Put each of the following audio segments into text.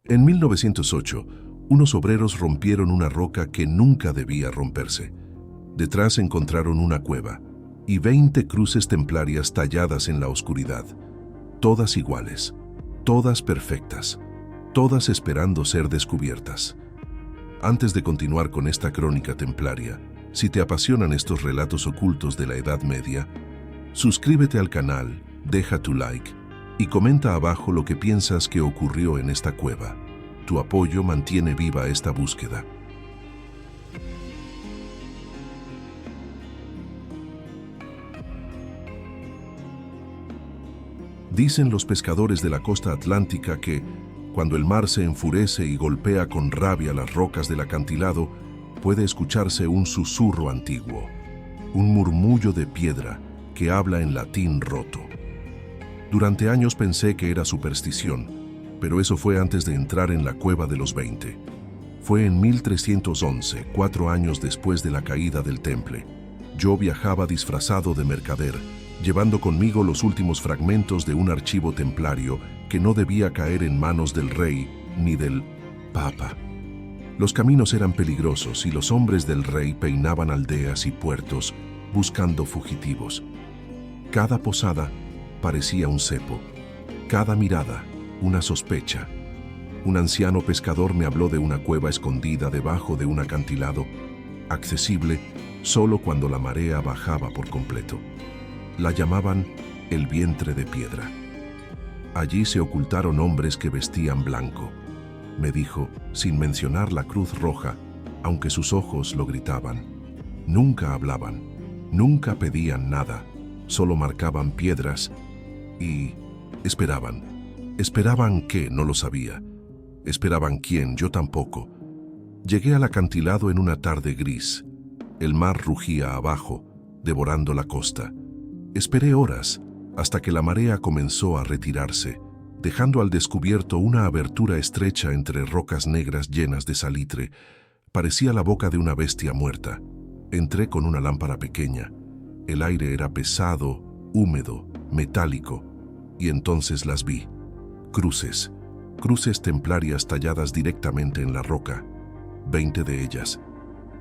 En 1908, unos obreros rompieron una roca que nunca debía romperse. Detrás encontraron una cueva y 20 cruces templarias talladas en la oscuridad, todas iguales, todas perfectas, todas esperando ser descubiertas. Antes de continuar con esta crónica templaria, si te apasionan estos relatos ocultos de la Edad Media, suscríbete al canal, deja tu like y comenta abajo lo que piensas que ocurrió en esta cueva. Tu apoyo mantiene viva esta búsqueda. Dicen los pescadores de la costa atlántica que, cuando el mar se enfurece y golpea con rabia las rocas del acantilado, puede escucharse un susurro antiguo, un murmullo de piedra que habla en latín roto. Durante años pensé que era superstición, pero eso fue antes de entrar en la cueva de los 20. Fue en 1311, 4 años después de la caída del Temple. Yo viajaba disfrazado de mercader, llevando conmigo los últimos fragmentos de un archivo templario que no debía caer en manos del rey ni del papa. Los caminos eran peligrosos y los hombres del rey peinaban aldeas y puertos buscando fugitivos. Cada posada parecía un cepo, cada mirada una sospecha. Un anciano pescador me habló de una cueva escondida debajo de un acantilado, accesible solo cuando la marea bajaba por completo. La llamaban el vientre de piedra. Allí se ocultaron hombres que vestían blanco, me dijo, sin mencionar la cruz roja, aunque sus ojos lo gritaban. Nunca hablaban, nunca pedían nada, solo marcaban piedras y esperaban. ¿Esperaban qué? No lo sabía. ¿Esperaban quién? Yo tampoco. Llegué al acantilado en una tarde gris. El mar rugía abajo, devorando la costa. Esperé horas, hasta que la marea comenzó a retirarse, dejando al descubierto una abertura estrecha entre rocas negras llenas de salitre. Parecía la boca de una bestia muerta. Entré con una lámpara pequeña. El aire era pesado, húmedo, metálico, y entonces las vi. Cruces templarias talladas directamente en la roca. 20 de ellas.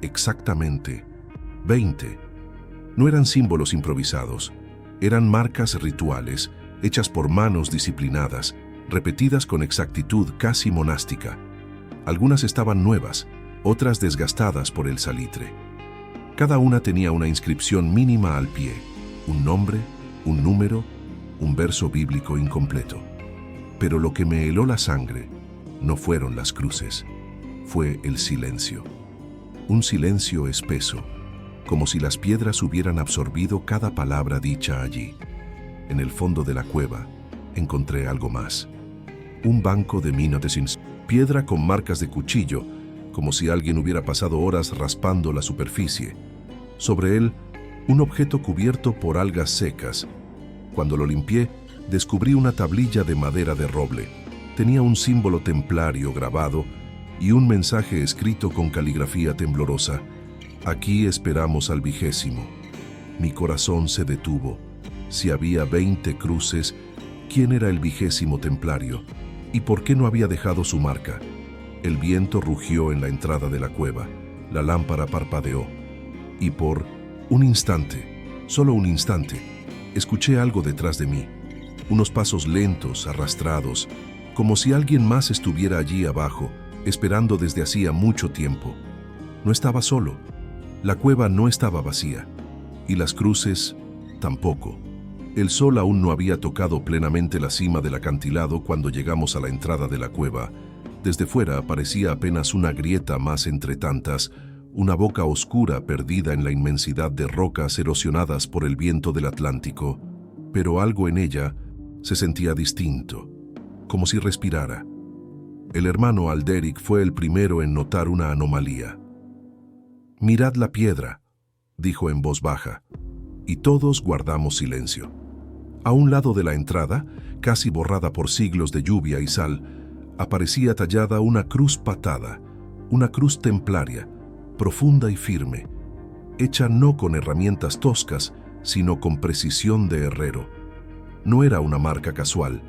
Exactamente 20. No eran símbolos improvisados. Eran marcas rituales, hechas por manos disciplinadas, repetidas con exactitud casi monástica. Algunas estaban nuevas, otras desgastadas por el salitre. Cada una tenía una inscripción mínima al pie, un nombre, un número, un verso bíblico incompleto. Pero lo que me heló la sangre no fueron las cruces, fue el silencio. Un silencio espeso, como si las piedras hubieran absorbido cada palabra dicha allí. En el fondo de la cueva encontré algo más. Un banco de mina de piedra con marcas de cuchillo, como si alguien hubiera pasado horas raspando la superficie. Sobre él, un objeto cubierto por algas secas. Cuando lo limpié, descubrí una tablilla de madera de roble. Tenía un símbolo templario grabado y un mensaje escrito con caligrafía temblorosa. Aquí esperamos al 20. Mi corazón se detuvo. Si había 20 cruces, ¿quién era el 20 templario? ¿Y por qué no había dejado su marca? El viento rugió en la entrada de la cueva. La lámpara parpadeó. Y por un instante, solo un instante, escuché algo detrás de mí. Unos pasos lentos, arrastrados, como si alguien más estuviera allí abajo, esperando desde hacía mucho tiempo. No estaba solo. La cueva no estaba vacía. Y las cruces tampoco. El sol aún no había tocado plenamente la cima del acantilado cuando llegamos a la entrada de la cueva. Desde fuera parecía apenas una grieta más entre tantas, una boca oscura perdida en la inmensidad de rocas erosionadas por el viento del Atlántico. Pero algo en ella se sentía distinto, como si respirara. El hermano Alderic fue el primero en notar una anomalía. «Mirad la piedra», dijo en voz baja, y todos guardamos silencio. A un lado de la entrada, casi borrada por siglos de lluvia y sal, aparecía tallada una cruz patada, una cruz templaria, profunda y firme, hecha no con herramientas toscas, sino con precisión de herrero. No era una marca casual,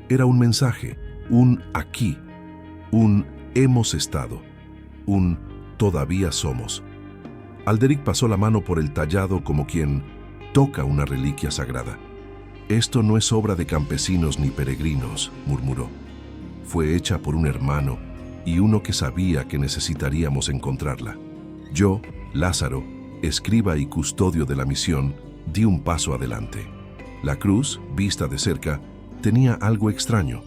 era un mensaje, un aquí. Un hemos estado, un todavía somos. Alderic pasó la mano por el tallado como quien toca una reliquia sagrada. «Esto no es obra de campesinos ni peregrinos», murmuró. «Fue hecha por un hermano y uno que sabía que necesitaríamos encontrarla. Yo, Lázaro, escriba y custodio de la misión, di un paso adelante. La cruz, vista de cerca, tenía algo extraño.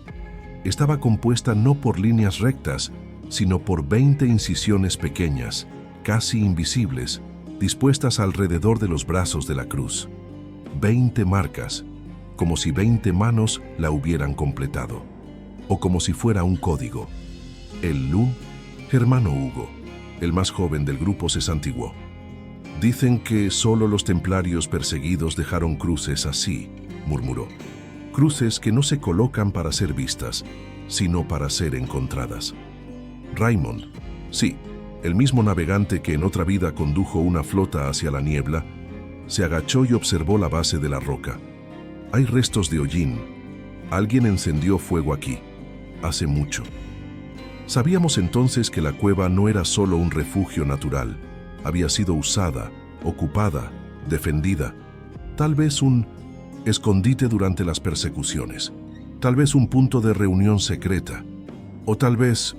Estaba compuesta no por líneas rectas, sino por 20 incisiones pequeñas, casi invisibles, dispuestas alrededor de los brazos de la cruz. 20 marcas, como si 20 manos la hubieran completado, o como si fuera un código. El Lu, hermano Hugo, el más joven del grupo, se santiguó. «Dicen que solo los templarios perseguidos dejaron cruces así», murmuró. «Cruces que no se colocan para ser vistas, sino para ser encontradas». Raymond, sí, el mismo navegante que en otra vida condujo una flota hacia la niebla, se agachó y observó la base de la roca. «Hay restos de hollín. Alguien encendió fuego aquí, hace mucho». Sabíamos entonces que la cueva no era solo un refugio natural, había sido usada, ocupada, defendida, tal vez un escondite durante las persecuciones, tal vez un punto de reunión secreta, o tal vez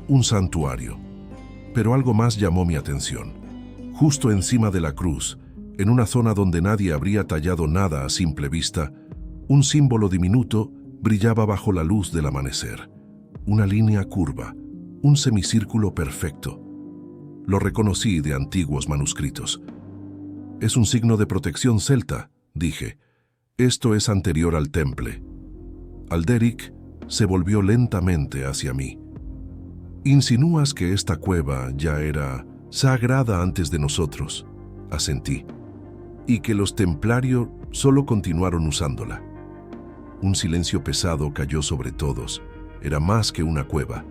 un santuario. Pero algo más llamó mi atención. Justo encima de la cruz, en una zona donde nadie habría tallado nada a simple vista, un símbolo diminuto brillaba bajo la luz del amanecer. Una línea curva, un semicírculo perfecto. Lo reconocí de antiguos manuscritos. «Es un signo de protección celta», dije. «Esto es anterior al temple». Alderic se volvió lentamente hacia mí. «¿Insinúas que esta cueva ya era sagrada antes de nosotros?», asentí. «Y que los templarios solo continuaron usándola». Un silencio pesado cayó sobre todos. Era más que una cueva,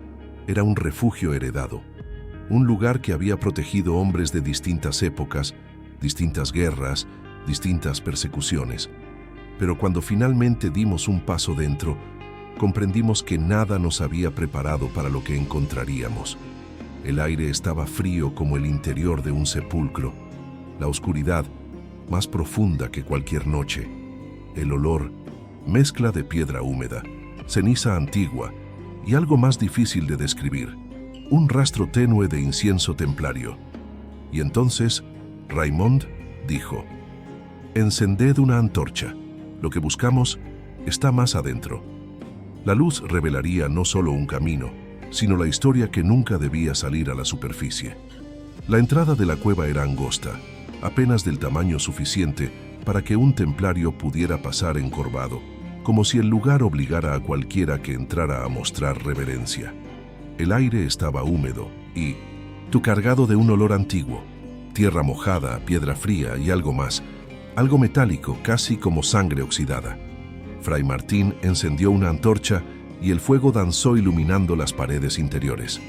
era un refugio heredado. Un lugar que había protegido hombres de distintas épocas, distintas guerras, distintas persecuciones. Pero cuando finalmente dimos un paso dentro, comprendimos que nada nos había preparado para lo que encontraríamos. El aire estaba frío como el interior de un sepulcro. La oscuridad, más profunda que cualquier noche. El olor, mezcla de piedra húmeda, ceniza antigua y algo más difícil de describir. Un rastro tenue de incienso templario. Y entonces, Raymond dijo: «Encended una antorcha. Lo que buscamos está más adentro». La luz revelaría no solo un camino, sino la historia que nunca debía salir a la superficie. La entrada de la cueva era angosta, apenas del tamaño suficiente para que un templario pudiera pasar encorvado, como si el lugar obligara a cualquiera que entrara a mostrar reverencia. El aire estaba húmedo y cargado de un olor antiguo, tierra mojada, piedra fría y algo más, algo metálico, casi como sangre oxidada. Fray Martín encendió una antorcha y el fuego danzó iluminando las paredes interiores.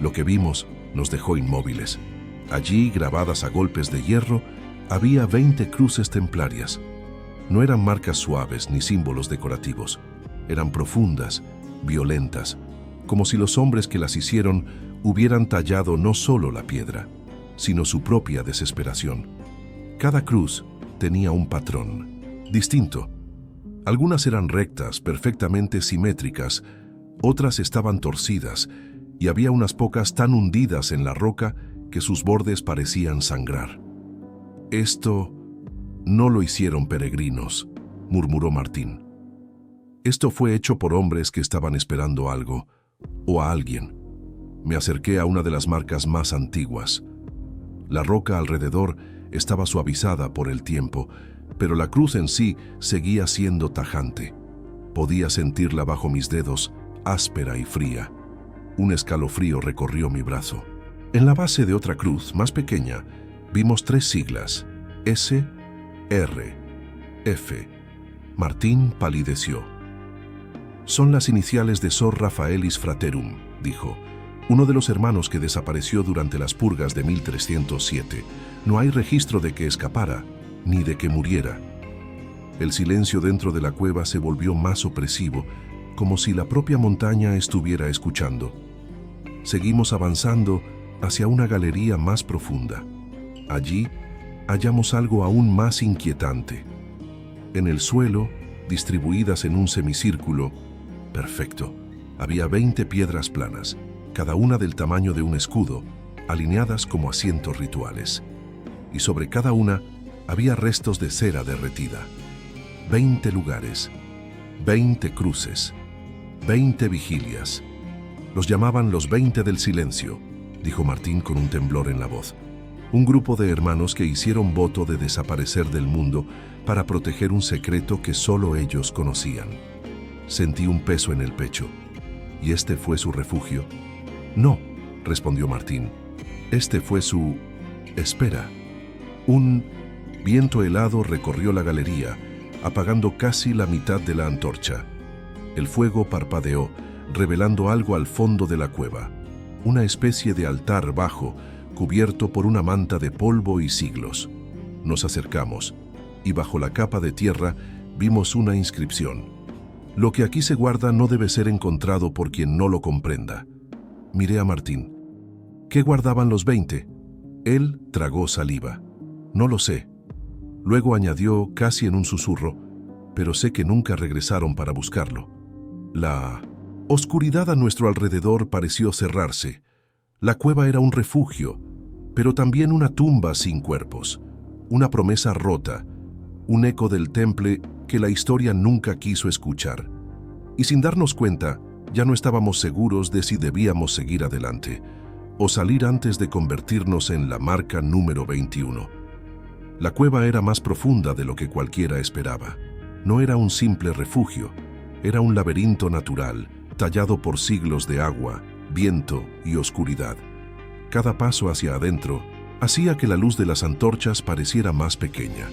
Lo que vimos nos dejó inmóviles. Allí, grabadas a golpes de hierro, había 20 cruces templarias. No eran marcas suaves ni símbolos decorativos. Eran profundas, violentas, como si los hombres que las hicieron hubieran tallado no solo la piedra, sino su propia desesperación. Cada cruz tenía un patrón distinto. Algunas eran rectas, perfectamente simétricas, otras estaban torcidas, y había unas pocas tan hundidas en la roca que sus bordes parecían sangrar. «Esto no lo hicieron peregrinos», murmuró Martín. «Esto fue hecho por hombres que estaban esperando algo, o a alguien». Me acerqué a una de las marcas más antiguas. La roca alrededor estaba suavizada por el tiempo, pero la cruz en sí seguía siendo tajante. Podía sentirla bajo mis dedos, áspera y fría. Un escalofrío recorrió mi brazo. En la base de otra cruz, más pequeña, vimos 3 siglas: S, R, F. Martín palideció. «Son las iniciales de Sor Rafaelis Fraterum», dijo, «uno de los hermanos que desapareció durante las purgas de 1307. No hay registro de que escapara, ni de que muriera». El silencio dentro de la cueva se volvió más opresivo, como si la propia montaña estuviera escuchando. Seguimos avanzando hacia una galería más profunda. Allí hallamos algo aún más inquietante. En el suelo, distribuidas en un semicírculo perfecto, había 20 piedras planas, cada una del tamaño de un escudo, alineadas como asientos rituales. Y sobre cada una había restos de cera derretida. 20 lugares, 20 cruces, 20 vigilias. Los llamaban los 20 del silencio, dijo Martín con un temblor en la voz. Un grupo de hermanos que hicieron voto de desaparecer del mundo para proteger un secreto que solo ellos conocían. Sentí un peso en el pecho. ¿Y este fue su refugio? No, respondió Martín. Este fue su... Espera. Un viento helado recorrió la galería, apagando casi la mitad de la antorcha. El fuego parpadeó, revelando algo al fondo de la cueva. Una especie de altar bajo, cubierto por una manta de polvo y siglos. Nos acercamos, y bajo la capa de tierra vimos una inscripción. Lo que aquí se guarda no debe ser encontrado por quien no lo comprenda. Miré a Martín. ¿Qué guardaban los 20? Él tragó saliva. No lo sé. Luego añadió, casi en un susurro, pero sé que nunca regresaron para buscarlo. La oscuridad a nuestro alrededor pareció cerrarse. La cueva era un refugio, pero también una tumba sin cuerpos, una promesa rota, un eco del temple que la historia nunca quiso escuchar. Y sin darnos cuenta, ya no estábamos seguros de si debíamos seguir adelante o salir antes de convertirnos en la marca número 21. La cueva era más profunda de lo que cualquiera esperaba. No era un simple refugio, era un laberinto natural, tallado por siglos de agua, viento y oscuridad. Cada paso hacia adentro hacía que la luz de las antorchas pareciera más pequeña,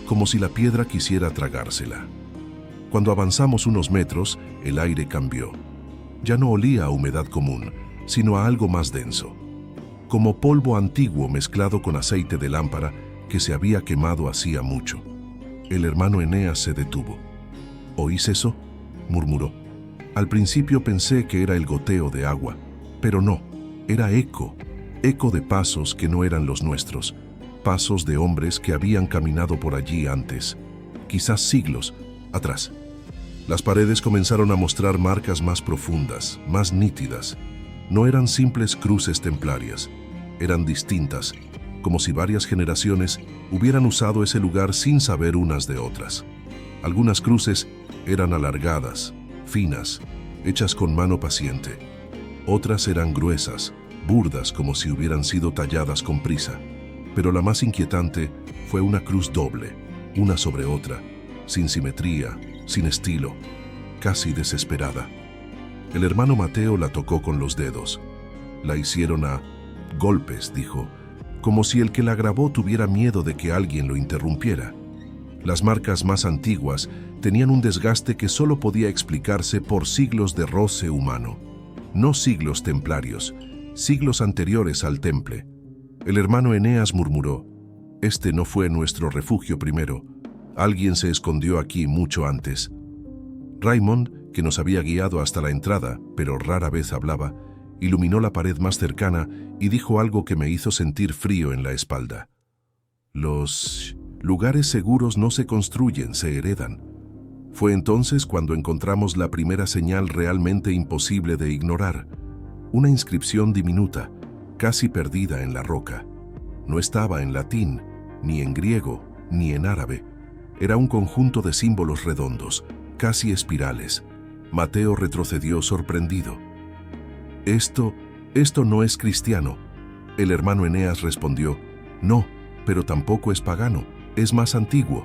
como si la piedra quisiera tragársela. Cuando avanzamos unos metros, el aire cambió. Ya no olía a humedad común, sino a algo más denso, como polvo antiguo mezclado con aceite de lámpara que se había quemado hacía mucho. El hermano Eneas se detuvo. ¿Oís eso?, murmuró. Al principio pensé que era el goteo de agua, pero no, era eco de pasos que no eran los nuestros, pasos de hombres que habían caminado por allí antes, quizás siglos atrás. Las paredes comenzaron a mostrar marcas más profundas, más nítidas. No eran simples cruces templarias, eran distintas, como si varias generaciones hubieran usado ese lugar sin saber unas de otras. Algunas cruces eran alargadas, finas, hechas con mano paciente. Otras eran gruesas, burdas como si hubieran sido talladas con prisa. Pero la más inquietante fue una cruz doble, una sobre otra, sin simetría, sin estilo, casi desesperada. El hermano Mateo la tocó con los dedos. La hicieron a golpes, dijo, como si el que la grabó tuviera miedo de que alguien lo interrumpiera. Las marcas más antiguas tenían un desgaste que solo podía explicarse por siglos de roce humano. No siglos templarios, siglos anteriores al temple. El hermano Eneas murmuró, «Este no fue nuestro refugio primero. Alguien se escondió aquí mucho antes». Raymond, que nos había guiado hasta la entrada, pero rara vez hablaba, iluminó la pared más cercana y dijo algo que me hizo sentir frío en la espalda. «Los lugares seguros no se construyen, se heredan». Fue entonces cuando encontramos la primera señal realmente imposible de ignorar, una inscripción diminuta, casi perdida en la roca. No estaba en latín, ni en griego, ni en árabe. Era un conjunto de símbolos redondos, casi espirales. Mateo retrocedió sorprendido. Esto no es cristiano». El hermano Eneas respondió, «No, pero tampoco es pagano, es más antiguo».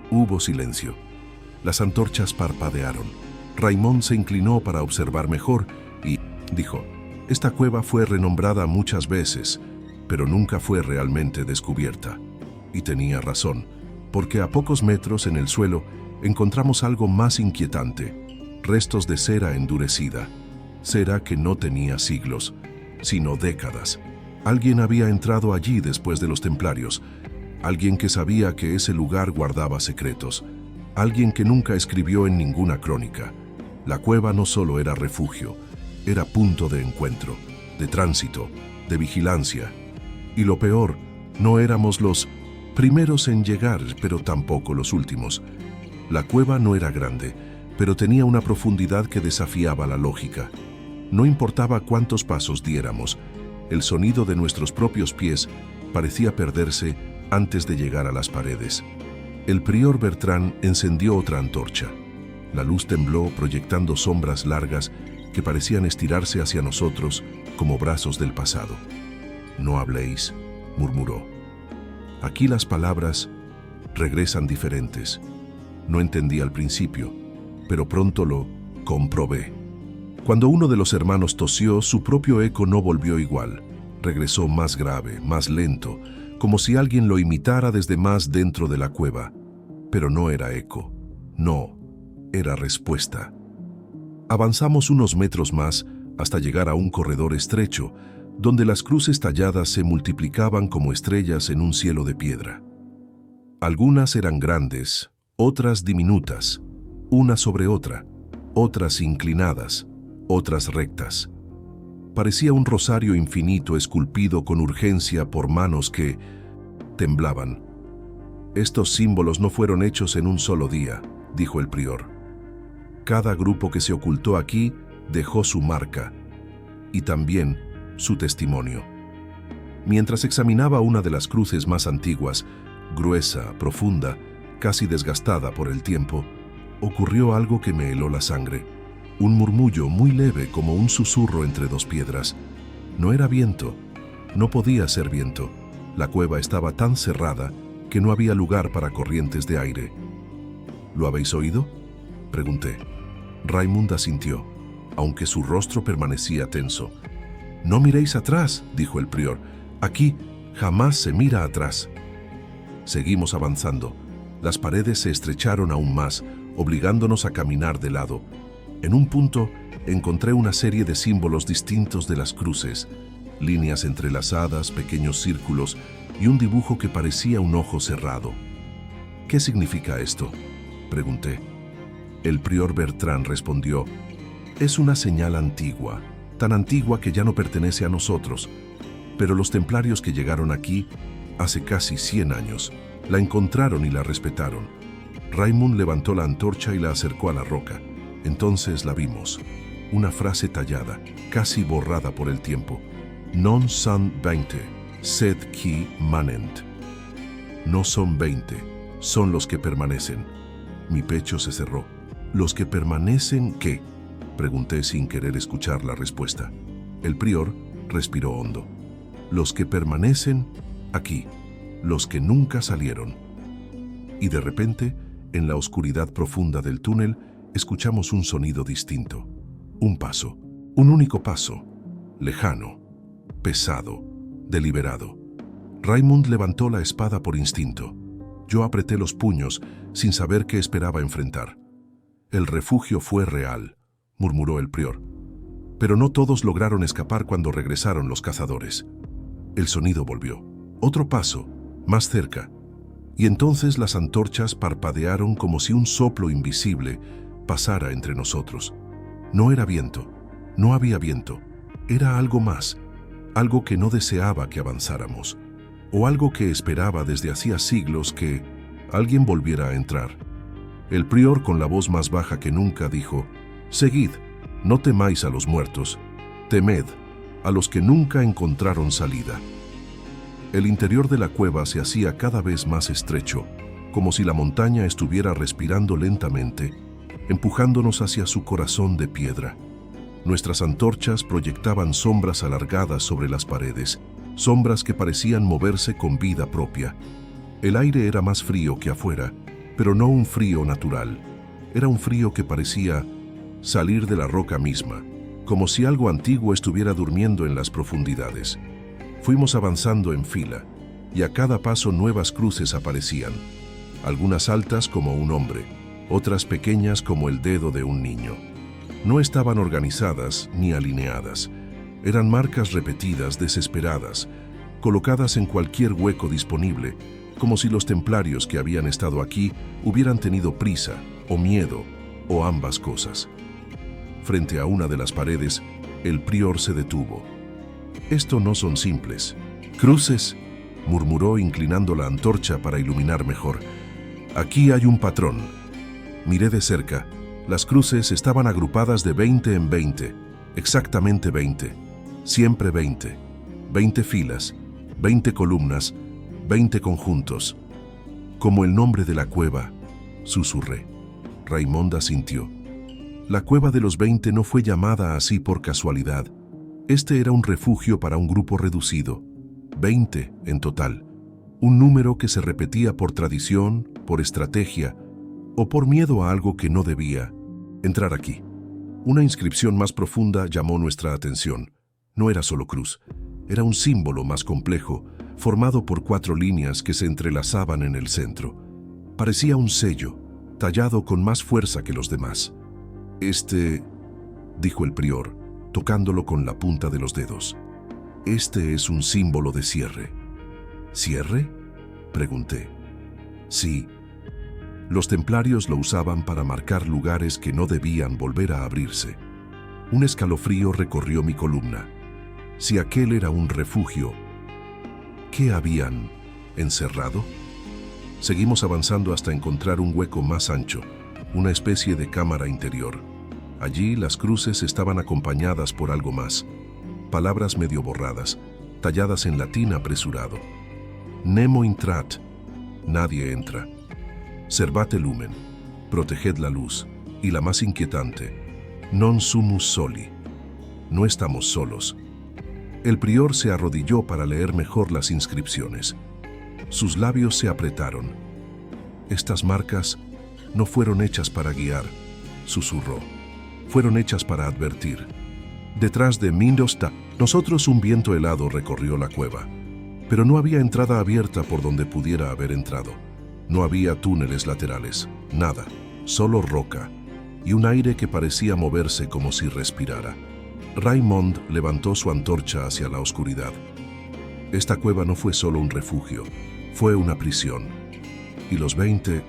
Hubo silencio. Las antorchas parpadearon. Raymond se inclinó para observar mejor y dijo, «Esta cueva fue renombrada muchas veces, pero nunca fue realmente descubierta». Y tenía razón, porque a pocos metros en el suelo encontramos algo más inquietante, restos de cera endurecida, cera que no tenía siglos, sino décadas. Alguien había entrado allí después de los templarios, alguien que sabía que ese lugar guardaba secretos, alguien que nunca escribió en ninguna crónica. La cueva no solo era refugio, era punto de encuentro. de tránsito, de vigilancia. Y lo peor, no éramos los primeros en llegar, pero tampoco los últimos. La cueva no era grande, pero tenía una profundidad que desafiaba la lógica. No importaba cuántos pasos diéramos, el sonido de nuestros propios pies parecía perderse antes de llegar a las paredes. El prior Bertrand encendió otra antorcha. La luz tembló proyectando sombras largas que parecían estirarse hacia nosotros como brazos del pasado. «No habléis», murmuró. «Aquí las palabras regresan diferentes». No entendí al principio, pero pronto lo comprobé. Cuando uno de los hermanos tosió, su propio eco no volvió igual. Regresó más grave, más lento, como si alguien lo imitara desde más dentro de la cueva. Pero no era eco, no, era respuesta. Avanzamos unos metros más hasta llegar a un corredor estrecho, donde las cruces talladas se multiplicaban como estrellas en un cielo de piedra. Algunas eran grandes, otras diminutas, una sobre otra, otras inclinadas, otras rectas. Parecía un rosario infinito esculpido con urgencia por manos que temblaban. «Estos símbolos no fueron hechos en un solo día», dijo el prior. «Cada grupo que se ocultó aquí dejó su marca y también su testimonio». Mientras examinaba una de las cruces más antiguas, gruesa, profunda, casi desgastada por el tiempo, ocurrió algo que me heló la sangre. Un murmullo muy leve como un susurro entre dos piedras. No era viento, no podía ser viento. La cueva estaba tan cerrada que no había lugar para corrientes de aire. «¿Lo habéis oído?», pregunté. Raymond asintió, aunque su rostro permanecía tenso. «No miréis atrás», dijo el prior. «Aquí jamás se mira atrás». Seguimos avanzando. Las paredes se estrecharon aún más, obligándonos a caminar de lado. En un punto encontré una serie de símbolos distintos de las cruces, líneas entrelazadas, pequeños círculos y un dibujo que parecía un ojo cerrado. «¿Qué significa esto?», pregunté. El prior Bertrand respondió: «Es una señal antigua, tan antigua que ya no pertenece a nosotros, pero los templarios que llegaron aquí hace casi 100 años, la encontraron y la respetaron». Raymond levantó la antorcha y la acercó a la roca. Entonces la vimos. Una frase tallada, casi borrada por el tiempo. «Non sont 20, sed qui manent». No son 20, son los que permanecen. Mi pecho se cerró. «¿Los que permanecen qué?», pregunté sin querer escuchar la respuesta. El prior respiró hondo. «Los que permanecen aquí, los que nunca salieron». Y de repente, en la oscuridad profunda del túnel, escuchamos un sonido distinto. Un paso, un único paso, lejano, pesado, deliberado. Raymond levantó la espada por instinto. Yo apreté los puños sin saber qué esperaba enfrentar. «El refugio fue real», murmuró el prior. Pero no todos lograron escapar cuando regresaron los cazadores. El sonido volvió. Otro paso, más cerca. Y entonces las antorchas parpadearon como si un soplo invisible pasara entre nosotros. No era viento, no había viento. Era algo más, algo que no deseaba que avanzáramos, o algo que esperaba desde hacía siglos que alguien volviera a entrar. El prior, con la voz más baja que nunca, dijo: «Seguid, no temáis a los muertos, temed a los que nunca encontraron salida». El interior de la cueva se hacía cada vez más estrecho, como si la montaña estuviera respirando lentamente, empujándonos hacia su corazón de piedra. Nuestras antorchas proyectaban sombras alargadas sobre las paredes, sombras que parecían moverse con vida propia. El aire era más frío que afuera, pero no un frío natural. Era un frío que parecía salir de la roca misma, como si algo antiguo estuviera durmiendo en las profundidades. Fuimos avanzando en fila, y a cada paso nuevas cruces aparecían, algunas altas como un hombre, otras pequeñas como el dedo de un niño. No estaban organizadas ni alineadas. Eran marcas repetidas, desesperadas, colocadas en cualquier hueco disponible, como si los templarios que habían estado aquí hubieran tenido prisa, o miedo, o ambas cosas. Frente a una de las paredes, el prior se detuvo. Esto no son simples. Cruces, murmuró inclinando la antorcha para iluminar mejor. Aquí hay un patrón. Miré de cerca. Las cruces estaban agrupadas de 20 en 20, exactamente 20, siempre 20. 20 filas, 20 columnas, 20 conjuntos. Como el nombre de la cueva, susurré. Raimond asintió. La cueva de los 20 no fue llamada así por casualidad. Este era un refugio para un grupo reducido, 20 en total, un número que se repetía por tradición, por estrategia o por miedo a algo que no debía entrar aquí. Una inscripción más profunda llamó nuestra atención. No era solo cruz, era un símbolo más complejo, formado por 4 líneas que se entrelazaban en el centro. Parecía un sello, tallado con más fuerza que los demás. Dijo el prior, tocándolo con la punta de los dedos. Este es un símbolo de cierre. ¿Cierre?, pregunté. Sí. Los templarios lo usaban para marcar lugares que no debían volver a abrirse. Un escalofrío recorrió mi columna. Si aquel era un refugio, ¿qué habían encerrado? Seguimos avanzando hasta encontrar un hueco más ancho, una especie de cámara interior. Allí las cruces estaban acompañadas por algo más. Palabras medio borradas, talladas en latín apresurado. Nemo intrat, nadie entra. Servate lumen, proteged la luz. Y la más inquietante, non sumus soli, no estamos solos. El prior se arrodilló para leer mejor las inscripciones. Sus labios se apretaron. Estas marcas no fueron hechas para guiar, susurró. Fueron hechas para advertir. Detrás de Mindosta, nosotros un viento helado recorrió la cueva. Pero no había entrada abierta por donde pudiera haber entrado. No había túneles laterales, nada, solo roca y un aire que parecía moverse como si respirara. Raimond levantó su antorcha hacia la oscuridad. Esta cueva no fue solo un refugio, fue una prisión. Y los 20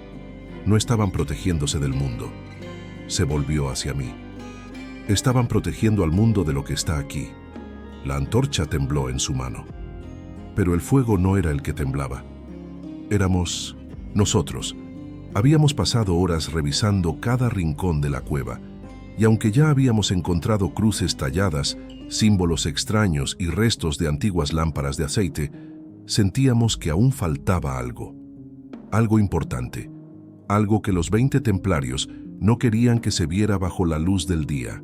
no estaban protegiéndose del mundo. Se volvió hacia mí. Estaban protegiendo al mundo de lo que está aquí. La antorcha tembló en su mano. Pero el fuego no era el que temblaba. Éramos nosotros. Habíamos pasado horas revisando cada rincón de la cueva, y aunque ya habíamos encontrado cruces talladas, símbolos extraños y restos de antiguas lámparas de aceite, sentíamos que aún faltaba algo. Algo importante. Algo que los 20 templarios no querían que se viera bajo la luz del día.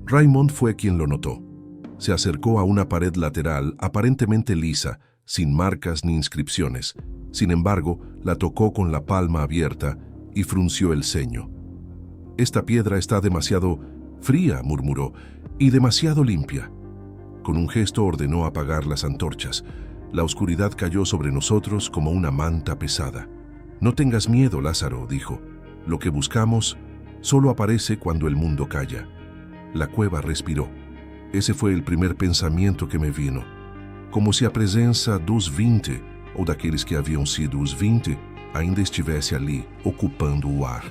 Raimond fue quien lo notó. Se acercó a una pared lateral aparentemente lisa, sin marcas ni inscripciones. Sin embargo, la tocó con la palma abierta y frunció el ceño. «Esta piedra está demasiado fría», murmuró, «y demasiado limpia». Con un gesto ordenó apagar las antorchas. La oscuridad cayó sobre nosotros como una manta pesada. «No tengas miedo, Lázaro», dijo. «Lo que buscamos solo aparece cuando el mundo calla». La cueva respiró. Ese fue el primer pensamento que me vino. Como se a presença dos 20, ou daqueles que haviam sido os 20, ainda estivesse ali, ocupando o ar.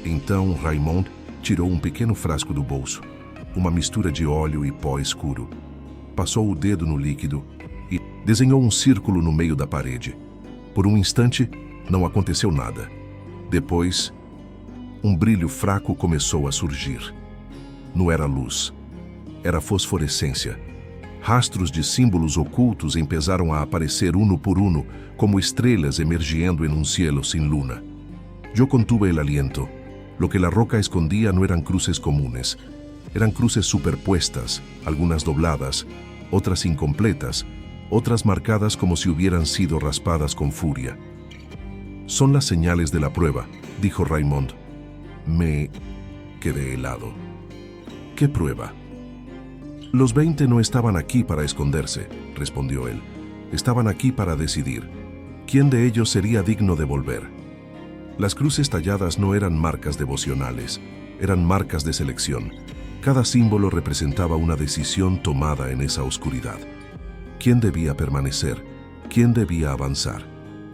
Então Raimond tirou um pequeno frasco do bolso, uma mistura de óleo e pó escuro. Passou o dedo no líquido e desenhou um círculo no meio da parede. Por um instante, não aconteceu nada. Depois, um brilho fraco começou a surgir. Não era luz, era fosforescência. Rastros de símbolos ocultos empezaram a aparecer uno por uno, como estrelas emergiendo en un cielo sin luna. Yo contuve el aliento. Lo que la roca escondía no eran cruces comunes. Eran cruces superpuestas, algunas dobladas, otras incompletas, otras marcadas como si hubieran sido raspadas con furia. «Son las señales de la prueba», dijo Raimond. Me quedé helado. «¿Qué prueba?» «Los 20 no estaban aquí para esconderse», respondió él. «Estaban aquí para decidir. ¿Quién de ellos sería digno de volver?» Las cruces talladas no eran marcas devocionales, eran marcas de selección. Cada símbolo representaba una decisión tomada en esa oscuridad. ¿Quién debía permanecer? ¿Quién debía avanzar?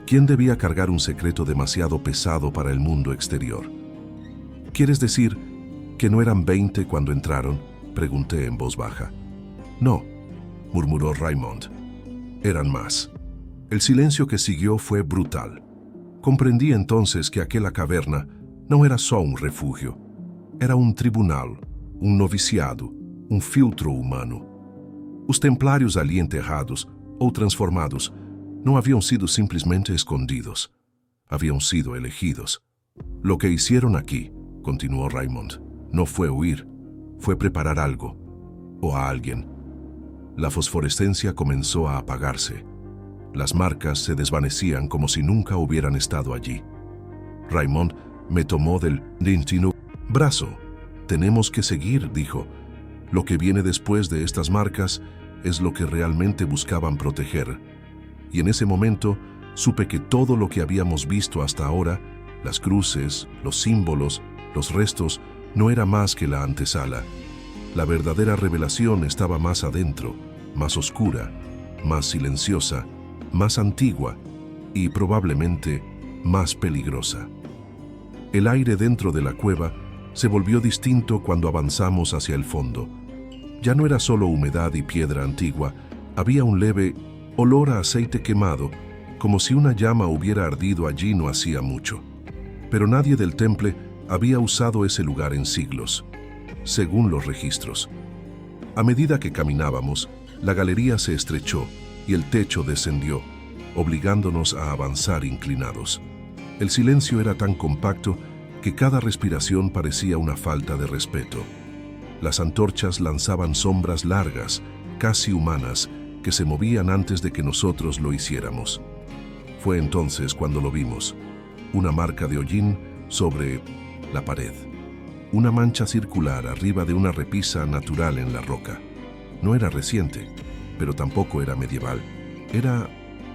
¿Quién debía cargar un secreto demasiado pesado para el mundo exterior? «¿Quieres decir que no eran 20 cuando entraron?», pregunté en voz baja. «No, murmuró Raymond. Eran más. El silencio que siguió fue brutal. Comprendí entonces que aquella caverna no era só un refugio. Era un tribunal, un noviciado, un filtro humano. Os templários ali enterrados ou transformados não haviam sido simplesmente escondidos. Habían sido elegidos. Lo que hicieron aquí, continuó Raymond, no fue huir, fue preparar algo, o a alguien. La fosforescencia comenzó a apagarse. Las marcas se desvanecían como si nunca hubieran estado allí. Raymond me tomó del dentino brazo. Tenemos que seguir, dijo. Lo que viene después de estas marcas es lo que realmente buscaban proteger. Y en ese momento supe que todo lo que habíamos visto hasta ahora, las cruces, los símbolos, los restos, no era más que la antesala. La verdadera revelación estaba más adentro, más oscura, más silenciosa, más antigua y probablemente más peligrosa. El aire dentro de la cueva se volvió distinto cuando avanzamos hacia el fondo. Ya no era solo humedad y piedra antigua, había un leve olor a aceite quemado, como si una llama hubiera ardido allí no hacía mucho. Pero nadie del temple había usado ese lugar en siglos, según los registros. A medida que caminábamos, la galería se estrechó y el techo descendió, obligándonos a avanzar inclinados. El silencio era tan compacto que cada respiración parecía una falta de respeto. Las antorchas lanzaban sombras largas, casi humanas, que se movían antes de que nosotros lo hiciéramos. Fue entonces cuando lo vimos. Una marca de hollín sobre la pared. Una mancha circular arriba de una repisa natural en la roca. No era reciente, pero tampoco era medieval. Era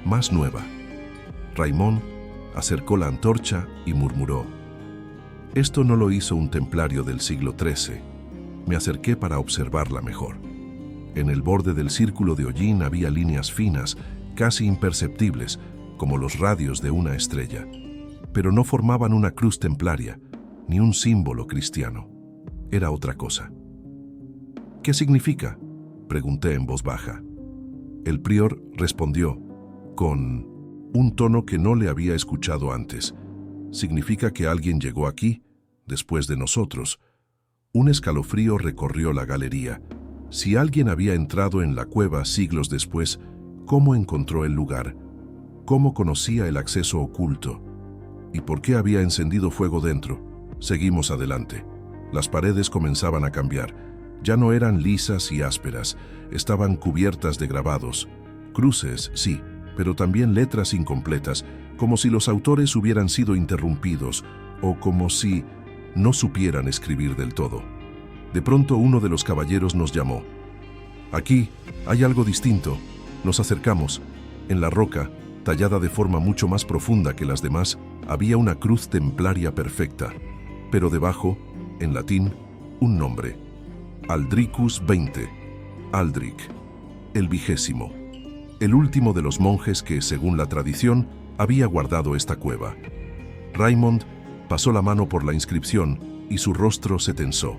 más nueva. Raymond acercó la antorcha y murmuró. Esto no lo hizo un templario del siglo XIII. Me acerqué para observarla mejor. En el borde del círculo de hollín había líneas finas, casi imperceptibles, como los radios de una estrella. Pero no formaban una cruz templaria, ni un símbolo cristiano. Era otra cosa. ¿Qué significa?, pregunté en voz baja. El prior respondió, con un tono que no le había escuchado antes. Significa que alguien llegó aquí, después de nosotros. Un escalofrío recorrió la galería. Si alguien había entrado en la cueva siglos después, ¿cómo encontró el lugar? ¿Cómo conocía el acceso oculto? ¿Y por qué había encendido fuego dentro? Seguimos adelante. Las paredes comenzaban a cambiar. Ya no eran lisas y ásperas, estaban cubiertas de grabados. Cruces, sí, pero también letras incompletas, como si los autores hubieran sido interrumpidos o como si no supieran escribir del todo. De pronto uno de los caballeros nos llamó. Aquí hay algo distinto. Nos acercamos. En la roca, tallada de forma mucho más profunda que las demás, había una cruz templaria perfecta, pero debajo, en latín, un nombre. Aldricus XX. Aldric, el 20º. El último de los monjes que, según la tradición, había guardado esta cueva. Raymond pasó la mano por la inscripción y su rostro se tensó.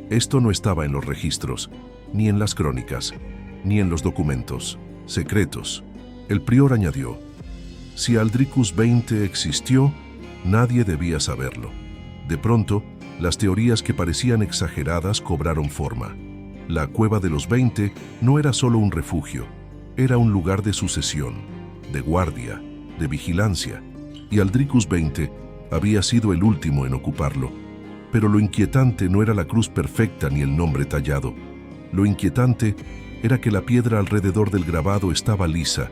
Esto no estaba en los registros, ni en las crónicas, ni en los documentos secretos. El prior añadió, si Aldricus XX existió, nadie debía saberlo. De pronto, las teorías que parecían exageradas cobraron forma. La cueva de los 20 no era solo un refugio, era un lugar de sucesión, de guardia, de vigilancia, y Aldricus XX había sido el último en ocuparlo. Pero lo inquietante no era la cruz perfecta ni el nombre tallado. Lo inquietante era que la piedra alrededor del grabado estaba lisa,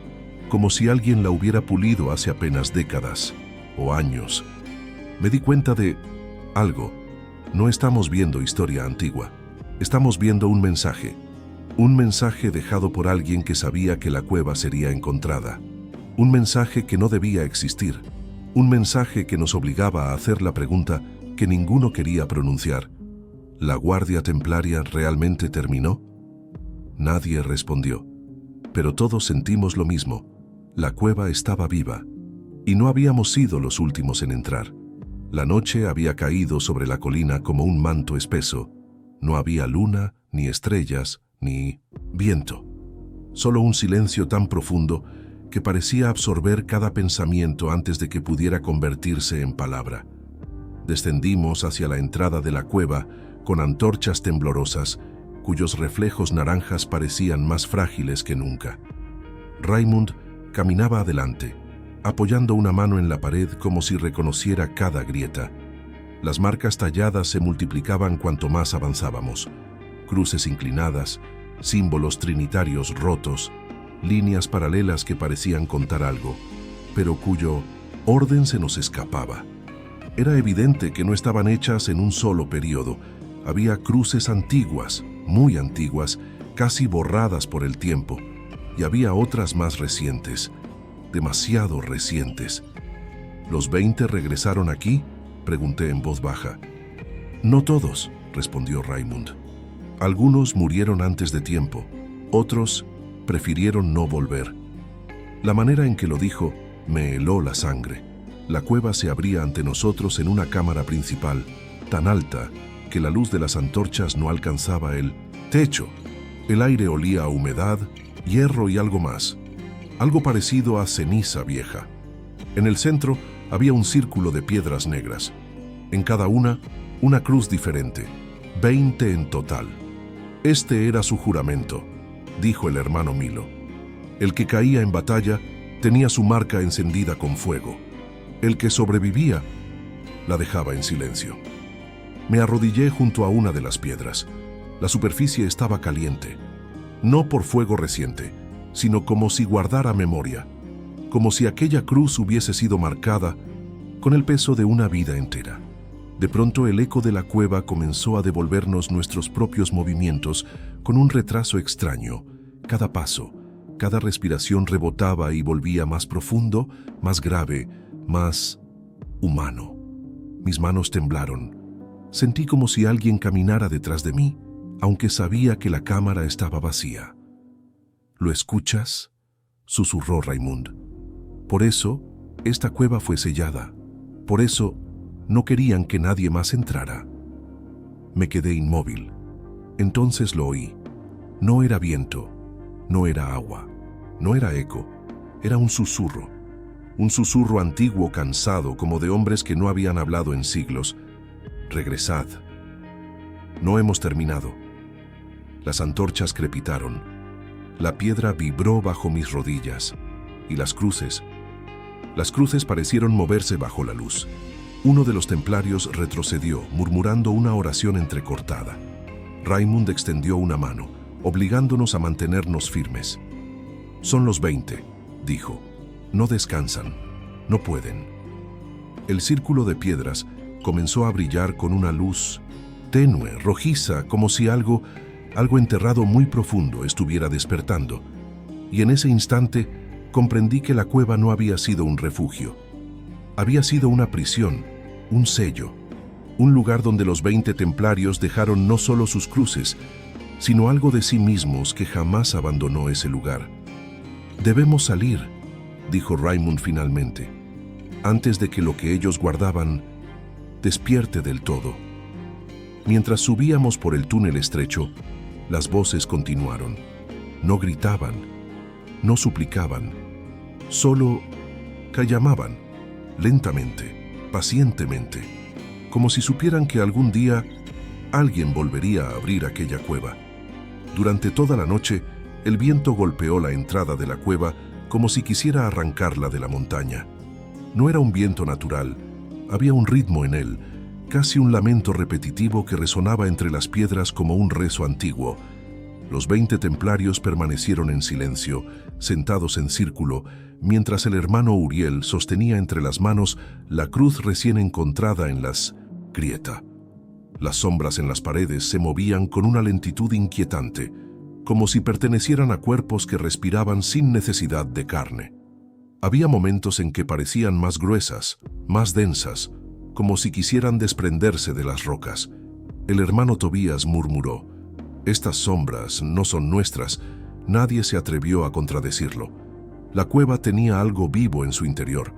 como si alguien la hubiera pulido hace apenas décadas o años. Me di cuenta de algo. No estamos viendo historia antigua. Estamos viendo un mensaje dejado por alguien que sabía que la cueva sería encontrada. Un mensaje que no debía existir. Un mensaje que nos obligaba a hacer la pregunta que ninguno quería pronunciar. ¿La guardia templaria realmente terminó? Nadie respondió, pero todos sentimos lo mismo. La cueva estaba viva, y no habíamos sido los últimos en entrar. La noche había caído sobre la colina como un manto espeso. No había luna, ni estrellas, ni viento. Solo un silencio tan profundo que parecía absorber cada pensamiento antes de que pudiera convertirse en palabra. Descendimos hacia la entrada de la cueva con antorchas temblorosas, cuyos reflejos naranjas parecían más frágiles que nunca. Raymond caminaba adelante, apoyando una mano en la pared como si reconociera cada grieta. Las marcas talladas se multiplicaban cuanto más avanzábamos. Cruces inclinadas, símbolos trinitarios rotos, líneas paralelas que parecían contar algo, pero cuyo orden se nos escapaba. Era evidente que no estaban hechas en un solo periodo. Había cruces antiguas, muy antiguas, casi borradas por el tiempo, y había otras más recientes, demasiado recientes. ¿Los 20 regresaron aquí?, pregunté en voz baja. No todos, respondió Raymond. Algunos murieron antes de tiempo, otros prefirieron no volver. La manera en que lo dijo me heló la sangre. La cueva se abría ante nosotros en una cámara principal, tan alta que la luz de las antorchas no alcanzaba el techo. El aire olía a humedad, hierro y algo más, algo parecido a ceniza vieja. En el centro había un círculo de piedras negras. En cada una cruz diferente, 20 en total. Este era su juramento, dijo el hermano Milo. El que caía en batalla tenía su marca encendida con fuego. El que sobrevivía la dejaba en silencio. Me arrodillé junto a una de las piedras. La superficie estaba caliente, no por fuego reciente, sino como si guardara memoria, como si aquella cruz hubiese sido marcada con el peso de una vida entera. De pronto el eco de la cueva comenzó a devolvernos nuestros propios movimientos con un retraso extraño. Cada paso, cada respiración rebotaba y volvía más profundo, más grave, más humano. Mis manos temblaron. Sentí como si alguien caminara detrás de mí, aunque sabía que la cámara estaba vacía. ¿Lo escuchas?, susurró Raymond. Por eso, esta cueva fue sellada. Por eso, no querían que nadie más entrara. Me quedé inmóvil. Entonces lo oí. No era viento, no era agua, no era eco, era un susurro antiguo cansado como de hombres que no habían hablado en siglos. Regresad. No hemos terminado. Las antorchas crepitaron. La piedra vibró bajo mis rodillas y las cruces parecieron moverse bajo la luz. Uno de los templarios retrocedió, murmurando una oración entrecortada. Raymond extendió una mano, obligándonos a mantenernos firmes. Son los 20, dijo. No descansan, no pueden. El círculo de piedras comenzó a brillar con una luz tenue, rojiza, como si algo enterrado muy profundo estuviera despertando. Y en ese instante comprendí que la cueva no había sido un refugio. Había sido una prisión, un sello, un lugar donde los 20 templarios dejaron no solo sus cruces, sino algo de sí mismos que jamás abandonó ese lugar. Debemos salir, dijo Raymond finalmente, antes de que lo que ellos guardaban despierte del todo. Mientras subíamos por el túnel estrecho, las voces continuaron. No gritaban, no suplicaban, solo llamaban, lentamente, pacientemente, como si supieran que algún día alguien volvería a abrir aquella cueva. Durante toda la noche, el viento golpeó la entrada de la cueva como si quisiera arrancarla de la montaña. No era un viento natural, había un ritmo en él, casi un lamento repetitivo que resonaba entre las piedras como un rezo antiguo. Los 20 templarios permanecieron en silencio, sentados en círculo, mientras el hermano Uriel sostenía entre las manos la cruz recién encontrada en las grietas. Las sombras en las paredes se movían con una lentitud inquietante, como si pertenecieran a cuerpos que respiraban sin necesidad de carne. Había momentos en que parecían más gruesas, más densas, como si quisieran desprenderse de las rocas. El hermano Tobías murmuró: «Estas sombras no son nuestras». Nadie se atrevió a contradecirlo. La cueva tenía algo vivo en su interior.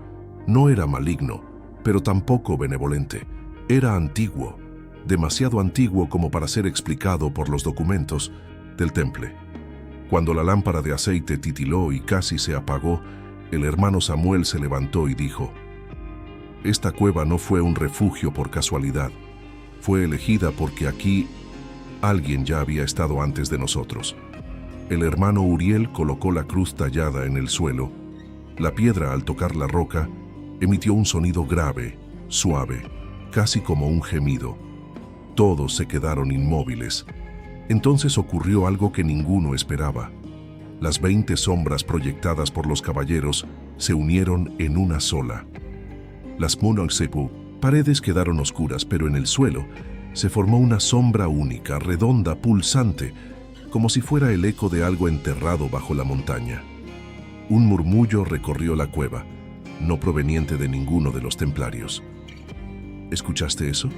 No era maligno, pero tampoco benevolente. Era antiguo, demasiado antiguo como para ser explicado por los documentos del temple. Cuando la lámpara de aceite titiló y casi se apagó, el hermano Samuel se levantó y dijo: «Esta cueva no fue un refugio por casualidad. Fue elegida porque aquí alguien ya había estado antes de nosotros». El hermano Uriel colocó la cruz tallada en el suelo. La piedra, al tocar la roca, emitió un sonido grave, suave, casi como un gemido. Todos se quedaron inmóviles. Entonces ocurrió algo que ninguno esperaba. Las 20 sombras proyectadas por los caballeros se unieron en una sola. Las Munongsepu paredes quedaron oscuras, pero en el suelo se formó una sombra única, redonda, pulsante, como si fuera el eco de algo enterrado bajo la montaña. Un murmullo recorrió la cueva, no proveniente de ninguno de los templarios. «¿Escuchaste eso?»,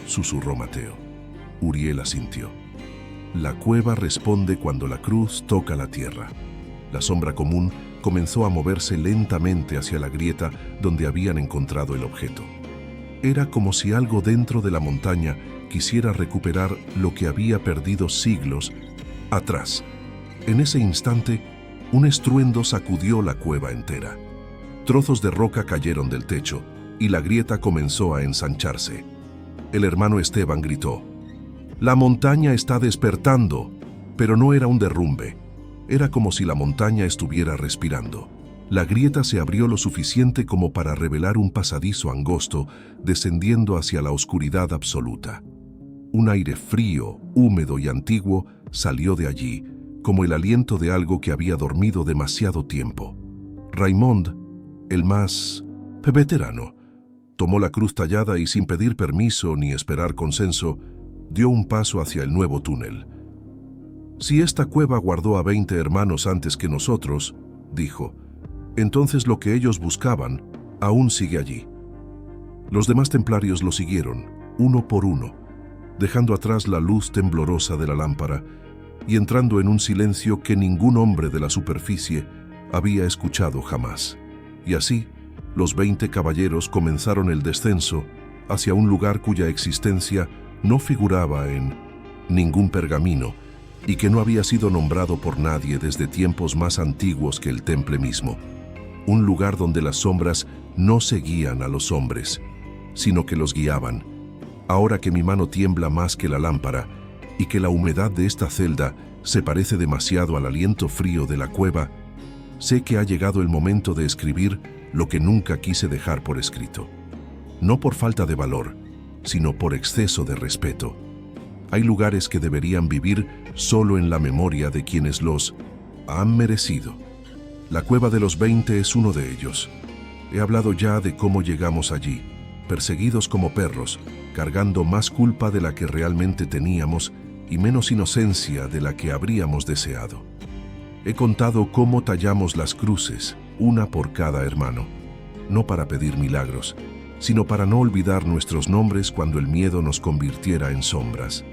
susurró Mateo. Uriel asintió. La cueva responde cuando la cruz toca la tierra. La sombra común comenzó a moverse lentamente hacia la grieta donde habían encontrado el objeto. Era como si algo dentro de la montaña quisiera recuperar lo que había perdido siglos atrás. En ese instante, un estruendo sacudió la cueva entera. Trozos de roca cayeron del techo y la grieta comenzó a ensancharse. El hermano Esteban gritó: «La montaña está despertando», pero no era un derrumbe. Era como si la montaña estuviera respirando. La grieta se abrió lo suficiente como para revelar un pasadizo angosto descendiendo hacia la oscuridad absoluta. Un aire frío, húmedo y antiguo salió de allí, como el aliento de algo que había dormido demasiado tiempo. Raymond, el más veterano, tomó la cruz tallada y, sin pedir permiso ni esperar consenso, dio un paso hacia el nuevo túnel. «Si esta cueva guardó a 20 hermanos antes que nosotros», dijo, «entonces lo que ellos buscaban aún sigue allí». Los demás templarios lo siguieron, uno por uno, dejando atrás la luz temblorosa de la lámpara y entrando en un silencio que ningún hombre de la superficie había escuchado jamás. Y así, los 20 caballeros comenzaron el descenso hacia un lugar cuya existencia no figuraba en ningún pergamino y que no había sido nombrado por nadie desde tiempos más antiguos que el temple mismo. Un lugar donde las sombras no seguían a los hombres, sino que los guiaban. Ahora que mi mano tiembla más que la lámpara y que la humedad de esta celda se parece demasiado al aliento frío de la cueva, sé que ha llegado el momento de escribir lo que nunca quise dejar por escrito. No por falta de valor, sino por exceso de respeto. Hay lugares que deberían vivir solo en la memoria de quienes los han merecido. La cueva de los 20 es uno de ellos. He hablado ya de cómo llegamos allí, perseguidos como perros, cargando más culpa de la que realmente teníamos y menos inocencia de la que habríamos deseado. He contado cómo tallamos las cruces, una por cada hermano, no para pedir milagros, sino para no olvidar nuestros nombres cuando el miedo nos convirtiera en sombras.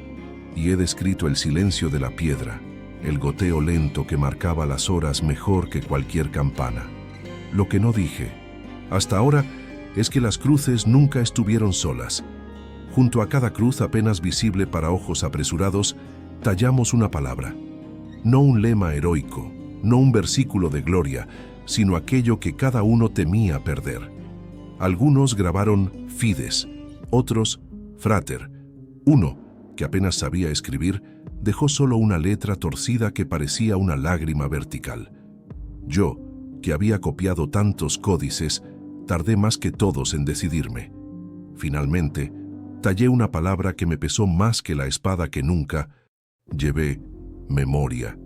Y he descrito el silencio de la piedra, el goteo lento que marcaba las horas mejor que cualquier campana. Lo que no dije, hasta ahora, es que las cruces nunca estuvieron solas. Junto a cada cruz apenas visible para ojos apresurados, tallamos una palabra. No un lema heroico, no un versículo de gloria, sino aquello que cada uno temía perder. Algunos grabaron Fides, otros Frater. Uno, que apenas sabía escribir, dejó solo una letra torcida que parecía una lágrima vertical. Yo, que había copiado tantos códices, tardé más que todos en decidirme. Finalmente, tallé una palabra que me pesó más que la espada que nunca llevé: memoria.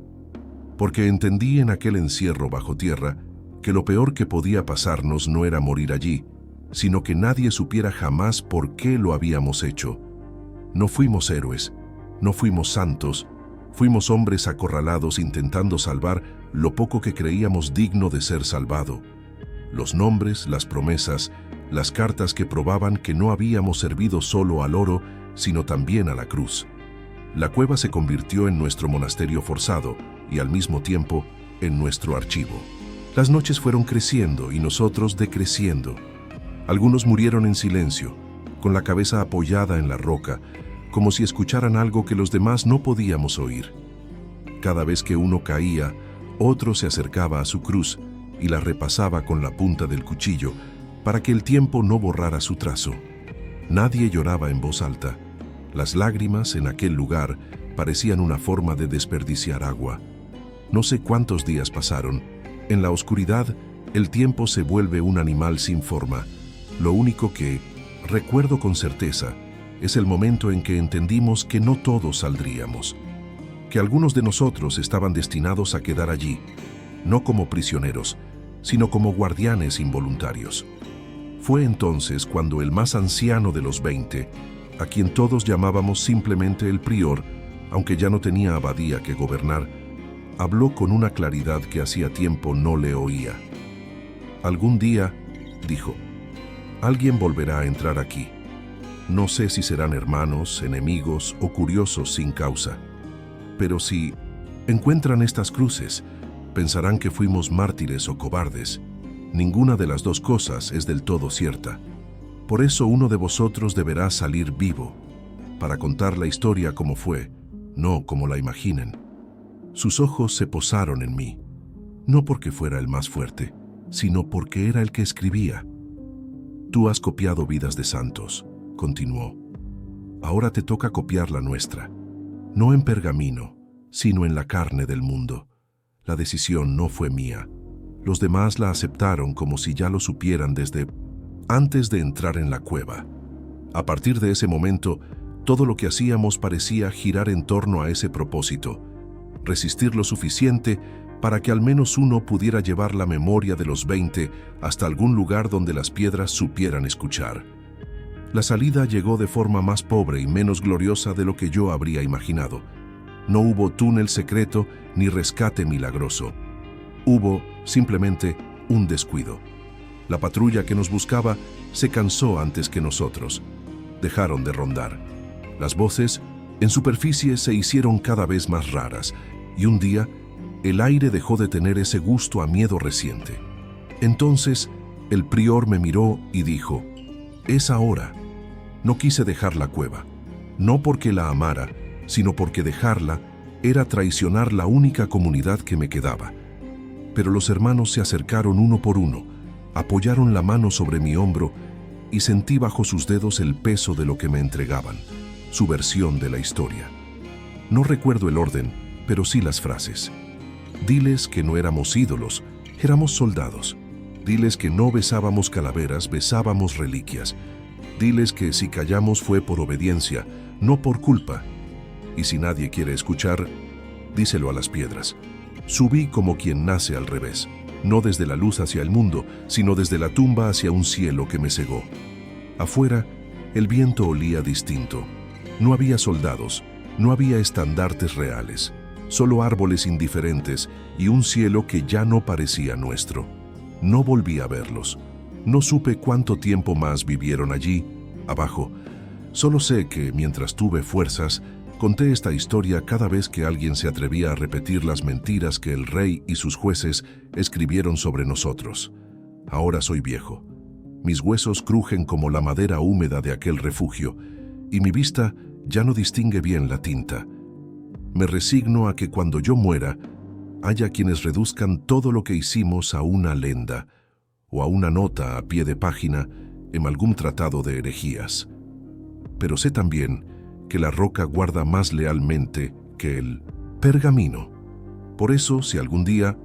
Porque entendí en aquel encierro bajo tierra que lo peor que podía pasarnos no era morir allí, sino que nadie supiera jamás por qué lo habíamos hecho. No fuimos héroes, no fuimos santos, fuimos hombres acorralados intentando salvar lo poco que creíamos digno de ser salvado. Los nombres, las promesas, las cartas que probaban que no habíamos servido solo al oro, sino también a la cruz. La cueva se convirtió en nuestro monasterio forzado y al mismo tiempo en nuestro archivo. Las noches fueron creciendo y nosotros decreciendo. Algunos murieron en silencio, con la cabeza apoyada en la roca, como si escucharan algo que los demás no podíamos oír. Cada vez que uno caía, otro se acercaba a su cruz y la repasaba con la punta del cuchillo para que el tiempo no borrara su trazo. Nadie lloraba en voz alta. Las lágrimas en aquel lugar parecían una forma de desperdiciar agua. No sé cuántos días pasaron. En la oscuridad, el tiempo se vuelve un animal sin forma. Lo único que recuerdo con certeza es el momento en que entendimos que no todos saldríamos, que algunos de nosotros estaban destinados a quedar allí, no como prisioneros, sino como guardianes involuntarios. Fue entonces cuando el más anciano de los 20, a quien todos llamábamos simplemente el prior, aunque ya no tenía abadía que gobernar, habló con una claridad que hacía tiempo no le oía. Algún día, dijo, alguien volverá a entrar aquí. No sé si serán hermanos, enemigos o curiosos sin causa. Pero si encuentran estas cruces, pensarán que fuimos mártires o cobardes. Ninguna de las dos cosas es del todo cierta. Por eso uno de vosotros deberá salir vivo, para contar la historia como fue, no como la imaginen. Sus ojos se posaron en mí, no porque fuera el más fuerte, sino porque era el que escribía. Tú has copiado vidas de santos, continuó. Ahora te toca copiar la nuestra, no en pergamino, sino en la carne del mundo. La decisión no fue mía. Los demás la aceptaron como si ya lo supieran desde antes de entrar en la cueva. A partir de ese momento, todo lo que hacíamos parecía girar en torno a ese propósito, resistir lo suficiente para que al menos uno pudiera llevar la memoria de los 20 hasta algún lugar donde las piedras supieran escuchar. La salida llegó de forma más pobre y menos gloriosa de lo que yo habría imaginado. No hubo túnel secreto ni rescate milagroso. Hubo simplemente un descuido. La patrulla que nos buscaba se cansó antes que nosotros. Dejaron de rondar. Las voces en superficie se hicieron cada vez más raras y un día el aire dejó de tener ese gusto a miedo reciente. Entonces el prior me miró y dijo, «Es ahora». No quise dejar la cueva, no porque la amara, sino porque dejarla era traicionar la única comunidad que me quedaba. Pero los hermanos se acercaron uno por uno, apoyaron la mano sobre mi hombro y sentí bajo sus dedos el peso de lo que me entregaban, su versión de la historia. No recuerdo el orden, pero sí las frases. Diles que no éramos ídolos, éramos soldados. Diles que no besábamos calaveras, besábamos reliquias. Diles que si callamos fue por obediencia, no por culpa. Y si nadie quiere escuchar, díselo a las piedras. Subí como quien nace al revés, no desde la luz hacia el mundo, sino desde la tumba hacia un cielo que me cegó. Afuera, el viento olía distinto. No había soldados, no había estandartes reales, solo árboles indiferentes y un cielo que ya no parecía nuestro. No volví a verlos. No supe cuánto tiempo más vivieron allí, abajo. Solo sé que, mientras tuve fuerzas, conté esta historia cada vez que alguien se atrevía a repetir las mentiras que el rey y sus jueces escribieron sobre nosotros. Ahora soy viejo. Mis huesos crujen como la madera húmeda de aquel refugio, y mi vista ya no distingue bien la tinta. Me resigno a que cuando yo muera, haya quienes reduzcan todo lo que hicimos a una lenda, o a una nota a pie de página en algún tratado de herejías. Pero sé también que la roca guarda más lealmente que el pergamino. Por eso, si algún día,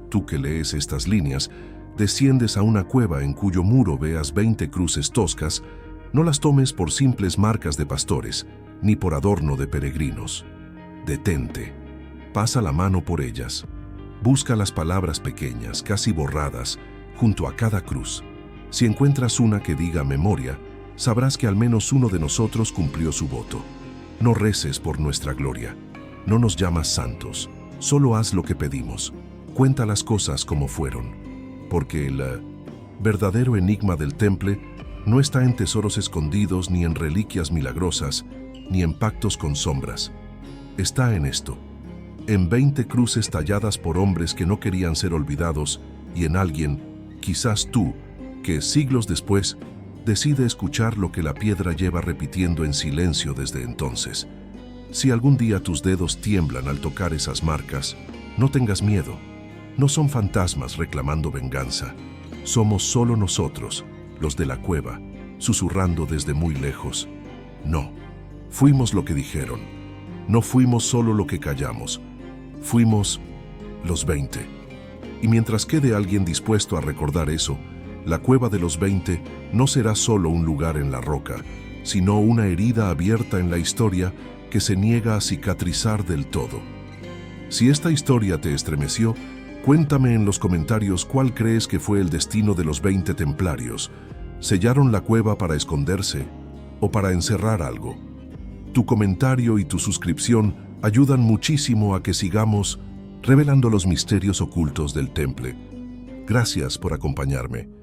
tú que lees estas líneas, desciendes a una cueva en cuyo muro veas 20 cruces toscas, no las tomes por simples marcas de pastores, ni por adorno de peregrinos. Detente, pasa la mano por ellas, busca las palabras pequeñas, casi borradas, junto a cada cruz. Si encuentras una que diga memoria, sabrás que al menos uno de nosotros cumplió su voto. No reces por nuestra gloria. No nos llamas santos. Solo haz lo que pedimos. Cuenta las cosas como fueron. Porque el verdadero enigma del temple no está en tesoros escondidos, ni en reliquias milagrosas, ni en pactos con sombras. Está en esto. En 20 cruces talladas por hombres que no querían ser olvidados, y en alguien, quizás tú, que siglos después decide escuchar lo que la piedra lleva repitiendo en silencio desde entonces. Si algún día tus dedos tiemblan al tocar esas marcas, no tengas miedo. No son fantasmas reclamando venganza. Somos solo nosotros, los de la cueva, susurrando desde muy lejos. No, fuimos lo que dijeron. No fuimos solo lo que callamos. Fuimos los 20. Y mientras quede alguien dispuesto a recordar eso, la cueva de los 20 no será solo un lugar en la roca, sino una herida abierta en la historia que se niega a cicatrizar del todo. Si esta historia te estremeció, cuéntame en los comentarios cuál crees que fue el destino de los 20 templarios. ¿Sellaron la cueva para esconderse o para encerrar algo? Tu comentario y tu suscripción ayudan muchísimo a que sigamos revelando los misterios ocultos del temple. Gracias por acompañarme.